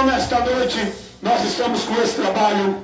Então, nesta noite, nós estamos com esse trabalho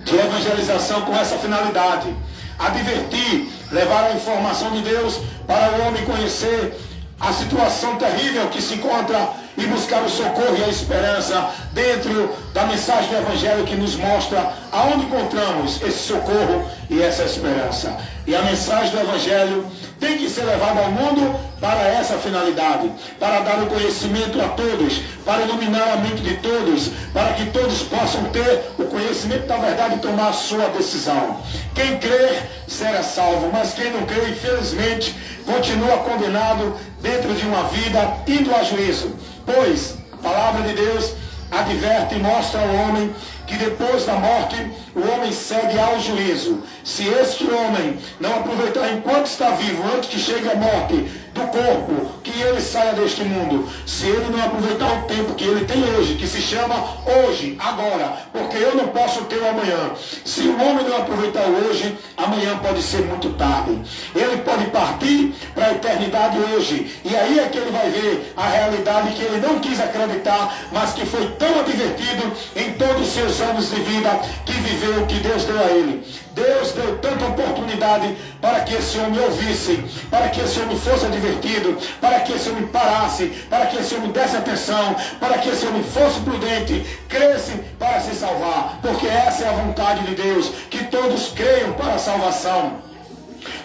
de evangelização com essa finalidade: advertir, levar a informação de Deus para o homem conhecer a situação terrível que se encontra e buscar o socorro e a esperança dentro da mensagem do Evangelho, que nos mostra aonde encontramos esse socorro e essa esperança. E a mensagem do Evangelho tem que ser levada ao mundo para essa finalidade, para dar o conhecimento a todos, para iluminar a mente de todos, para que todos possam ter o conhecimento da verdade e tomar a sua decisão. Quem crer será salvo, mas quem não crê, infelizmente, continua condenado dentro de uma vida indo a juízo. Pois a palavra de Deus adverte e mostra ao homem que depois da morte o homem segue ao juízo. Se este homem não aproveitar enquanto está vivo, antes que chegue a morte do corpo, que ele saia deste mundo, se ele não aproveitar o tempo que ele tem hoje, que se chama hoje, agora, porque eu não posso ter o amanhã. Se o homem não aproveitar hoje, amanhã pode ser muito tarde. Ele pode partir para a eternidade hoje, e aí é que ele vai ver a realidade que ele não quis acreditar, mas que foi tão advertido em todos os seus anos de vida, que viveu o que Deus deu a ele. Deus deu tanta oportunidade para que esse homem ouvisse, para que esse homem fosse advertido, para que esse homem parasse, para que esse homem desse atenção, para que esse homem fosse prudente, cresce para se salvar, porque essa é a vontade de Deus, que todos creiam para a salvação.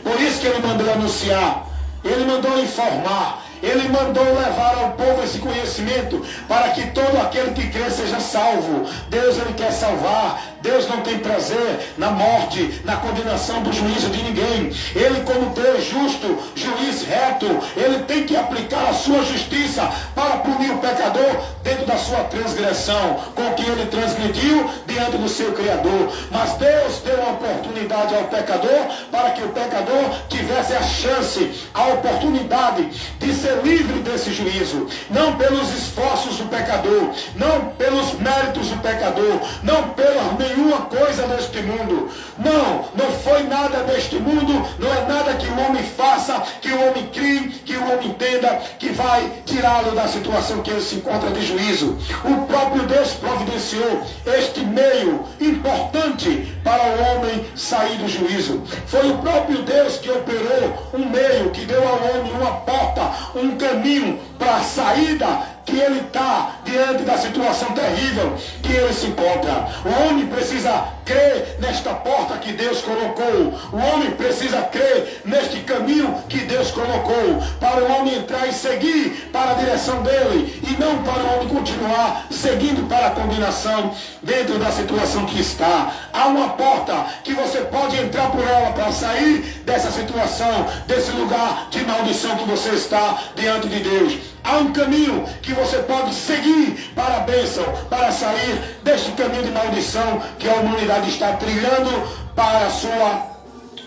Por isso que ele mandou anunciar, ele mandou informar, ele mandou levar ao povo esse conhecimento, para que todo aquele que crê seja salvo. Deus, ele quer salvar. Deus não tem prazer na morte, na condenação do juízo de ninguém. Ele, como Deus justo, juiz reto, ele tem que aplicar a sua justiça para punir o pecador dentro da sua transgressão, com que ele transgrediu diante do seu Criador. Mas Deus deu uma oportunidade ao pecador, para que o pecador tivesse a chance, a oportunidade de ser livre desse juízo. Não pelos esforços do pecador, não pelos méritos do pecador, não pela nenhuma coisa deste mundo. Não foi nada deste mundo, não é nada que o homem faça, que o homem crie, que o homem entenda, que vai tirá-lo da situação que ele se encontra de juízo. O próprio Deus providenciou este meio importante para o homem sair do juízo. Foi o próprio Deus que operou um meio, que deu ao homem uma porta, um caminho para a saída, que ele está diante da situação terrível que ele se encontra. O homem precisa crer nesta porta que Deus colocou. O homem precisa crer neste caminho que Deus colocou, para o homem entrar e seguir para a direção dele, e não para o homem continuar seguindo para a condenação dentro da situação que está. Há uma porta que você pode entrar por ela para sair dessa situação, desse lugar de maldição que você está diante de Deus. Há um caminho que você pode seguir para a bênção, para sair deste caminho de maldição que a humanidade está trilhando para a sua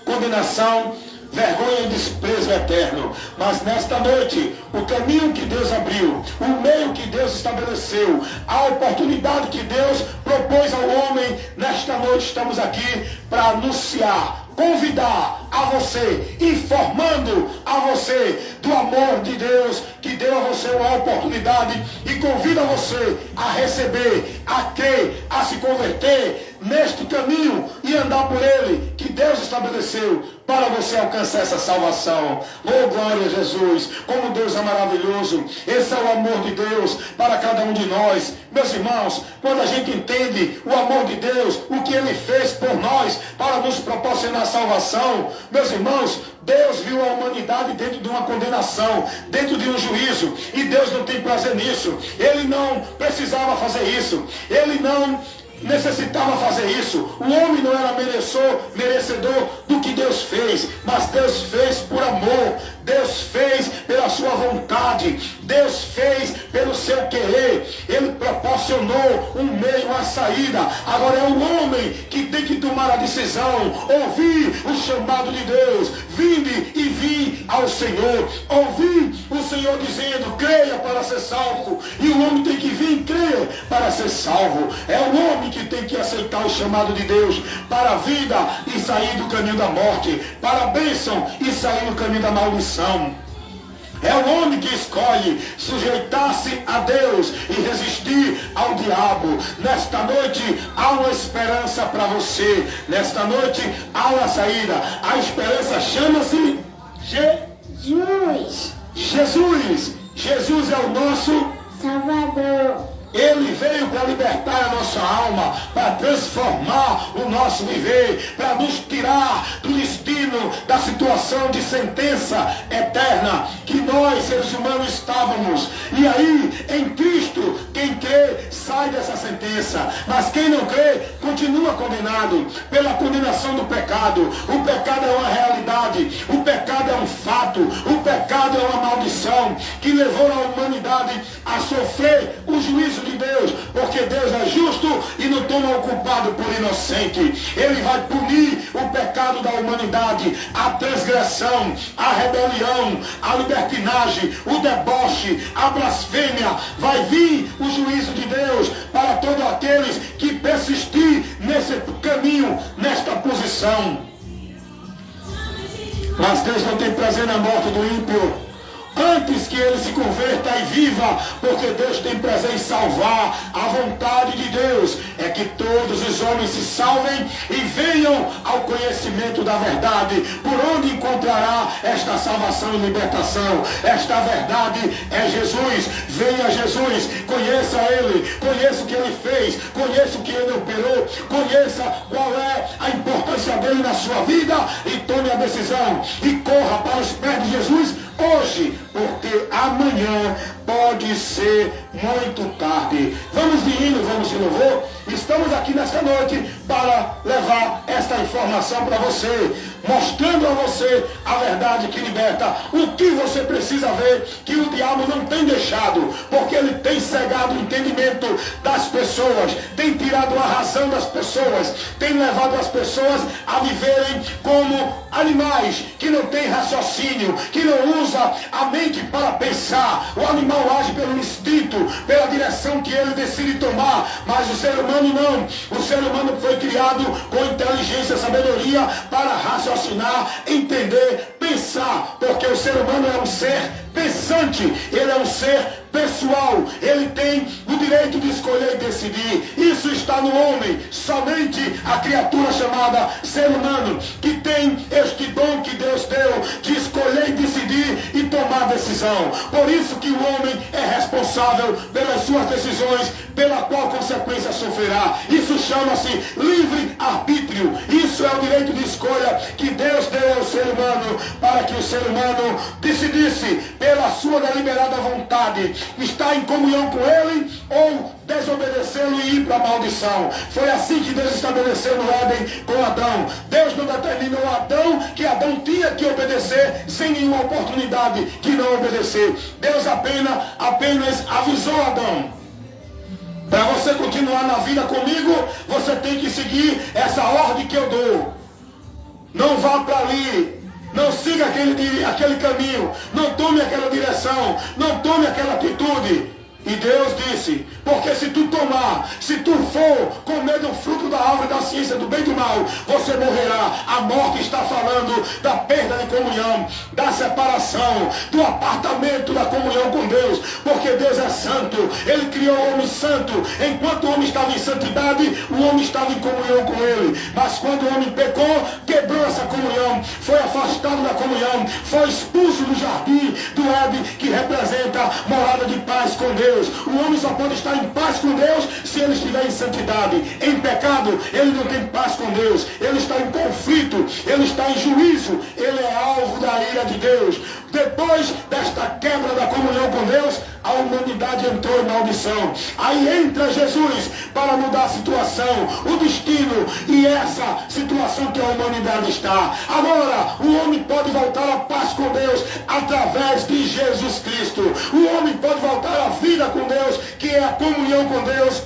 condenação, vergonha e desprezo eterno. Mas nesta noite, o caminho que Deus abriu, o meio que Deus estabeleceu, a oportunidade que Deus propôs ao homem, nesta noite estamos aqui para anunciar, convidar a você, informando a você do amor de Deus, que deu a você uma oportunidade, e convida você a receber, a crer, a se converter neste caminho e andar por ele, que Deus estabeleceu para você alcançar essa salvação. Oh, glória a Jesus! Como Deus é maravilhoso! Esse é o amor de Deus para cada um de nós. Meus irmãos, quando a gente entende o amor de Deus, o que ele fez por nós para nos proporcionar salvação, meus irmãos, Deus viu a humanidade dentro de uma condenação, dentro de um juízo, e Deus não tem prazer nisso. Ele não precisava fazer isso, ele não necessitava fazer isso. O homem não era merecedor do que Deus fez, mas Deus fez por amor, Deus fez pela sua vontade, Deus fez pelo seu querer. Ele proporcionou um meio, a saída. Agora é o homem que tem que tomar a decisão, ouvir o chamado de Deus: vinde e vim ao Senhor. Ouvir o Senhor dizendo: creia para ser salvo. E o homem tem que vir e crer para ser salvo. É o homem que tem que aceitar o chamado de Deus para a vida e sair do caminho da morte, para a bênção e sair do caminho da maldição. É o homem que escolhe sujeitar-se a Deus e resistir ao ao diabo. Nesta noite há uma esperança para você. Nesta noite há uma saída. A esperança chama-se Jesus. Jesus. Jesus é o nosso Salvador. Ele veio para libertar a nossa alma, para transformar o nosso viver, para nos tirar do destino, da situação de sentença eterna que nós, seres humanos, estávamos. E aí, em Cristo, quem crê sai dessa sentença, mas quem não crê continua condenado pela condenação do pecado. O pecado é uma realidade, o pecado é um fato, o pecado é uma maldição que levou a humanidade a sofrer o juízo de Deus, porque Deus é justo e não toma o culpado por inocente. Ele vai punir o pecado da humanidade, a transgressão, a rebelião, a libertinagem, o deboche, a blasfêmia. Vai vir o juízo de Deus para todos aqueles que persistir nesse caminho, nesta posição. Mas Deus não tem prazer na morte do ímpio. Antes que ele se converta e viva, porque Deus tem prazer em salvar. A vontade de Deus é que todos os homens se salvem e venham ao conhecimento da verdade. Por onde encontrará esta salvação e libertação? Esta verdade é Jesus. Venha a Jesus, conheça Ele, conheça o que Ele fez, conheça o que Ele operou, conheça qual é a importância dele na sua vida e tome a decisão e corra para os pés de Jesus hoje, porque amanhã pode ser muito tarde. Vamos de hino, vamos de louvor. Estamos aqui nesta noite para levar esta informação para você, mostrando a você a verdade que liberta. O que você precisa ver que o diabo não tem deixado, porque ele tem cegado o entendimento das pessoas, tem tirado a razão das pessoas, tem levado as pessoas a viverem como animais que não têm raciocínio, que não usa a mente para pensar. O animal age pelo instinto, pela direção que ele decide tomar, mas o ser humano não. O ser humano foi criado com inteligência, sabedoria para raciocinar, entender, pensar, porque o ser humano é um ser pensante, ele é um ser pessoal, ele tem o direito de escolher e decidir. Isso está no homem, somente a criatura chamada ser humano, que tem este dom que Deus deu de escolher e decidir e tomar decisão. Por isso que o homem é responsável pelas suas decisões, pela qual consequência sofrerá. Isso chama-se livre-arbítrio. Isso é o direito de escolha que Deus deu ao ser humano, para que o ser humano decidisse pela sua deliberada vontade estar em comunhão com ele ou desobedecê-lo e ir para a maldição. Foi assim que Deus estabeleceu no Éden com Adão. Deus não determinou a Adão que Adão tinha que obedecer sem nenhuma oportunidade de não obedecer. Deus apenas avisou Adão: para você continuar na vida comigo, você tem que seguir essa ordem que eu dou. Não vá para ali, não siga aquele caminho, não tome aquela direção, não tome aquela atitude. E Deus disse: porque se tu tomar, se tu for comer do fruto da árvore da ciência do bem e do mal, você morrerá. A morte está falando da perda de comunhão, da separação, do apartamento da comunhão com Deus, porque Deus é santo. Ele criou o homem santo. Enquanto o homem estava em santidade, o homem estava em comunhão com ele. Mas quando o homem pecou, quebrou essa comunhão, foi afastado da comunhão, foi expulso do jardim do Éden, que representa morada de paz com Deus. O homem só pode estar em paz com Deus se ele estiver em santidade. Em pecado, ele não tem paz com Deus. Ele está em conflito, ele está em juízo, ele é alvo da ira de Deus. Depois desta quebra da comunhão com Deus, a humanidade entrou em maldição. Aí entra Jesus para mudar a situação, o destino e essa situação que a humanidade está. Agora, o homem pode voltar à paz com Deus através de Jesus Cristo. O homem pode voltar à vida com Deus, que é a comunhão com Deus,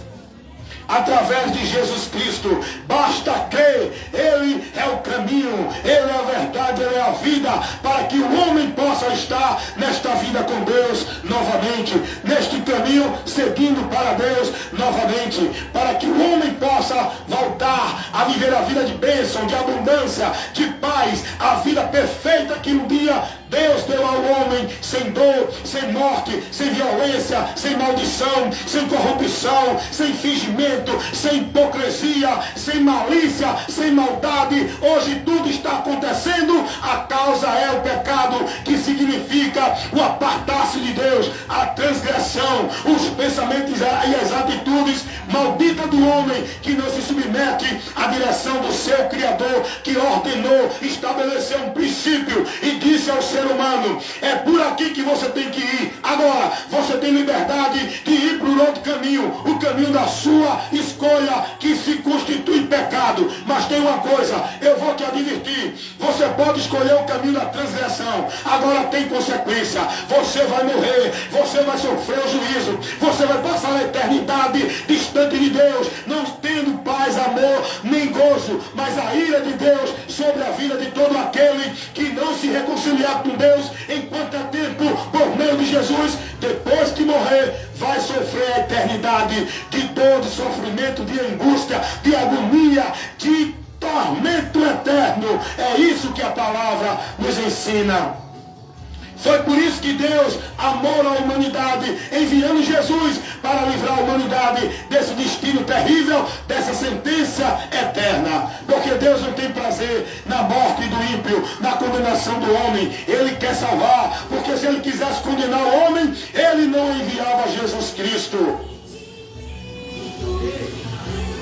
através de Jesus Cristo. Basta crer. Ele é o caminho, ele é a verdade, ele é a vida, para que o homem possa estar nesta vida com Deus novamente, neste caminho seguindo para Deus novamente, para que o homem possa voltar a viver a vida de bênção, de abundância, de paz, a vida perfeita que um dia Deus deu ao homem sem dor, sem morte, sem violência, sem maldição, sem corrupção, sem fingimento, sem hipocrisia, sem malícia, sem maldade. Hoje tudo está acontecendo, a causa é o pecado, que significa o apartar-se de Deus, a transgressão, os pensamentos e as atitudes malditas do homem que não se submete à direção do seu Criador, que ordenou, estabeleceu um princípio e disse ao ser humano: é por aqui que você tem que ir. Agora, você tem liberdade de ir por outro caminho, o caminho da sua escolha, que se constitui pecado. Mas tem uma coisa, eu vou te advertir: você pode escolher o caminho da transgressão, agora tem consequência. Você vai morrer, você vai sofrer o juízo, você vai passar a eternidade distante de Deus, não tendo paz, amor, nem gozo, mas a ira de Deus sobre a vida de todo aquele que não se reconciliar com Deus enquanto é tempo, por meio de Jesus. Depois que morrer, vai sofrer a eternidade de dor, de sofrimento, de angústia, de agonia, de tormento eterno. É isso que a palavra nos ensina. Foi por isso que Deus amou a humanidade, enviando Jesus para livrar a humanidade desse destino terrível, dessa sentença eterna. Porque Deus não tem prazer na morte do ímpio, na condenação do homem. Ele quer salvar, porque se ele quisesse condenar o homem, ele não enviava Jesus Cristo.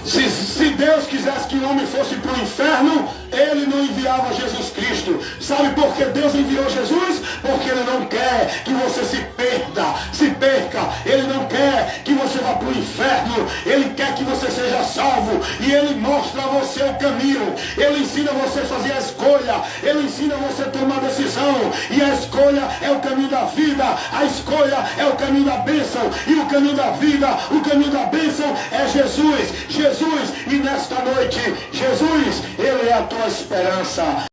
Se Deus quisesse que o homem fosse para o inferno, ele não enviava Jesus Cristo. Sabe por que Deus enviou Jesus? Porque ele não quer que você se perca. Ele não quer que você vá para o inferno. Ele quer que você seja salvo. E ele mostra a você o caminho. Ele ensina você a fazer a escolha. Ele ensina você a tomar a decisão. E a escolha é o caminho da vida. A escolha é o caminho da bênção. E o caminho da vida, o caminho da bênção é Jesus. Jesus, e nesta noite, Jesus, ele é a tua esperança.